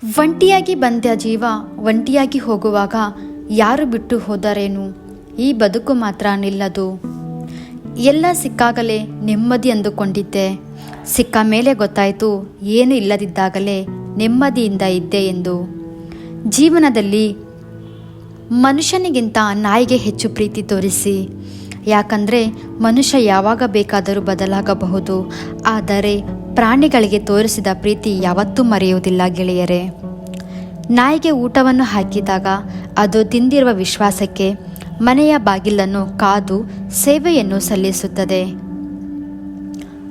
ಒಂಟಿಯಾಗಿ ಬಂದ ಜೀವ ಒಂಟಿಯಾಗಿ ಹೋಗುವಾಗ ಯಾರು ಬಿಟ್ಟು ಹೋದರೇನು, ಈ ಬದುಕು ಮಾತ್ರ ನಿಲ್ಲದು. ಎಲ್ಲ ಸಿಕ್ಕಾಗಲೇ ನೆಮ್ಮದಿ ಅಂದುಕೊಂಡಿದ್ದೆ, ಸಿಕ್ಕ ಮೇಲೆ ಗೊತ್ತಾಯಿತು ಏನು ಇಲ್ಲದಿದ್ದಾಗಲೇ ನೆಮ್ಮದಿಯಿಂದ ಇದ್ದೆ ಎಂದು. ಜೀವನದಲ್ಲಿ ಮನುಷ್ಯನಿಗಿಂತ ನಾಯಿಗೆ ಹೆಚ್ಚು ಪ್ರೀತಿ ತೋರಿಸಿ, ಯಾಕಂದರೆ ಮನುಷ್ಯ ಯಾವಾಗ ಬೇಕಾದರೂ ಬದಲಾಗಬಹುದು, ಆದರೆ ಪ್ರಾಣಿಗಳಿಗೆ ತೋರಿಸಿದ ಪ್ರೀತಿ ಯಾವತ್ತೂ ಮರೆಯುವುದಿಲ್ಲ ಗೆಳೆಯರೇ. ನಾಯಿಗೆ ಊಟವನ್ನು ಹಾಕಿದಾಗ ಅದು ತಿಂದಿರುವ ವಿಶ್ವಾಸಕ್ಕೆ ಮನೆಯ ಬಾಗಿಲನ್ನು ಕಾದು ಸೇವೆಯನ್ನು ಸಲ್ಲಿಸುತ್ತದೆ.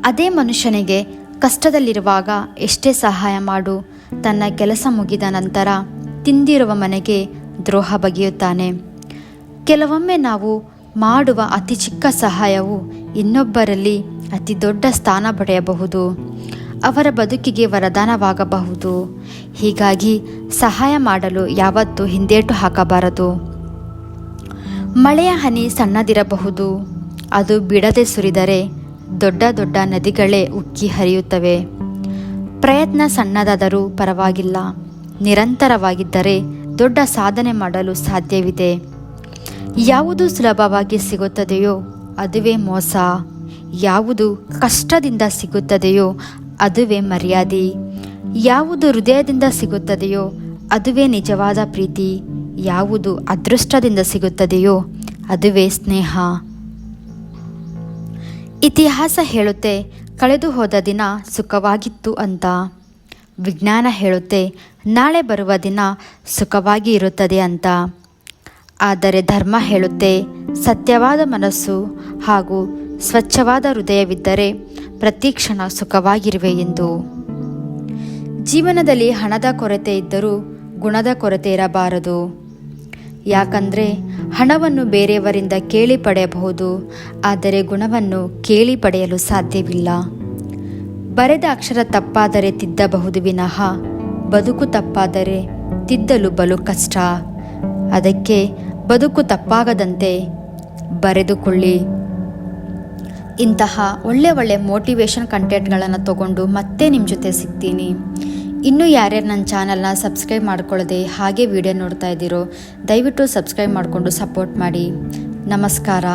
ಅದೇ ಮನುಷ್ಯನಿಗೆ ಕಷ್ಟದಲ್ಲಿರುವಾಗ ಎಷ್ಟೇ ಸಹಾಯ ಮಾಡು, ತನ್ನ ಕೆಲಸ ಮುಗಿದ ನಂತರ ತಿಂದಿರುವ ಮನೆಗೆ ದ್ರೋಹ ಬಗೆಯುತ್ತಾನೆ. ಕೆಲವೊಮ್ಮೆ ನಾವು ಮಾಡುವ ಅತಿ ಚಿಕ್ಕ ಸಹಾಯವು ಇನ್ನೊಬ್ಬರಲ್ಲಿ ಅತಿ ದೊಡ್ಡ ಸ್ಥಾನ ಪಡೆಯಬಹುದು, ಅವರ ಬದುಕಿಗೆ ವರದಾನವಾಗಬಹುದು. ಹೀಗಾಗಿ ಸಹಾಯ ಮಾಡಲು ಯಾವತ್ತೂ ಹಿಂದೇಟು ಹಾಕಬಾರದು. ಮಳೆಯ ಹನಿ ಸಣ್ಣದಿರಬಹುದು, ಅದು ಬಿಡದೆ ಸುರಿದರೆ ದೊಡ್ಡ ದೊಡ್ಡ ನದಿಗಳೇ ಉಕ್ಕಿ ಹರಿಯುತ್ತವೆ. ಪ್ರಯತ್ನ ಸಣ್ಣದಾದರೂ ಪರವಾಗಿಲ್ಲ, ನಿರಂತರವಾಗಿದ್ದರೆ ದೊಡ್ಡ ಸಾಧನೆ ಮಾಡಲು ಸಾಧ್ಯವಿದೆ. ಯಾವುದು ಸುಲಭವಾಗಿ ಸಿಗುತ್ತದೆಯೋ ಅದುವೇ ಮೋಸ, ಯಾವುದು ಕಷ್ಟದಿಂದ ಸಿಗುತ್ತದೆಯೋ ಅದುವೇ ಮರ್ಯಾದೆ, ಯಾವುದು ಹೃದಯದಿಂದ ಸಿಗುತ್ತದೆಯೋ ಅದುವೇ ನಿಜವಾದ ಪ್ರೀತಿ, ಯಾವುದು ಅದೃಷ್ಟದಿಂದ ಸಿಗುತ್ತದೆಯೋ ಅದುವೇ ಸ್ನೇಹ. ಇತಿಹಾಸ ಹೇಳುತ್ತೆ ಕಳೆದು ಹೋದ ದಿನ ಸುಖವಾಗಿತ್ತು ಅಂತ. ವಿಜ್ಞಾನ ಹೇಳುತ್ತೆ ನಾಳೆ ಬರುವ ದಿನ ಸುಖವಾಗಿ ಇರುತ್ತದೆ ಅಂತ. ಆದರೆ ಧರ್ಮ ಹೇಳುತ್ತೆ ಸತ್ಯವಾದ ಮನಸ್ಸು ಹಾಗೂ ಸ್ವಚ್ಛವಾದ ಹೃದಯವಿದ್ದರೆ ಪ್ರತಿ ಕ್ಷಣ ಸುಖವಾಗಿರುವೆ ಎಂದು. ಜೀವನದಲ್ಲಿ ಹಣದ ಕೊರತೆ ಇದ್ದರೂ ಗುಣದ ಕೊರತೆ ಇರಬಾರದು. ಯಾಕಂದರೆ ಹಣವನ್ನು ಬೇರೆಯವರಿಂದ ಕೇಳಿ ಪಡೆಯಬಹುದು, ಆದರೆ ಗುಣವನ್ನು ಕೇಳಿ ಪಡೆಯಲು ಸಾಧ್ಯವಿಲ್ಲ. ಬರೆದ ಅಕ್ಷರ ತಪ್ಪಾದರೆ ತಿದ್ದಬಹುದು ವಿನಃ, ಬದುಕು ತಪ್ಪಾದರೆ ತಿದ್ದಲು ಬಲು ಕಷ್ಟ. ಅದಕ್ಕೆ ಬದುಕು ತಪ್ಪಾಗದಂತೆ ಬರೆದುಕೊಳ್ಳಿ. ಇಂತಹ ಒಳ್ಳೆ ಮೋಟಿವೇಶನ್ ಕಂಟೆಂಟ್ಗಳನ್ನು ತಗೊಂಡು ಮತ್ತೆ ನಿಮ್ಮ ಜೊತೆ ಸಿಗ್ತೀನಿ. ಇನ್ನೂ ಯಾರ್ಯಾರು ನನ್ನ ಚಾನಲ್ನ ಸಬ್ಸ್ಕ್ರೈಬ್ ಮಾಡ್ಕೊಳ್ಳದೆ ಹಾಗೆ ವಿಡಿಯೋ ನೋಡ್ತಾ ಇದ್ದೀರೋ ದಯವಿಟ್ಟು ಸಬ್ಸ್ಕ್ರೈಬ್ ಮಾಡಿಕೊಂಡು ಸಪೋರ್ಟ್ ಮಾಡಿ. ನಮಸ್ಕಾರ.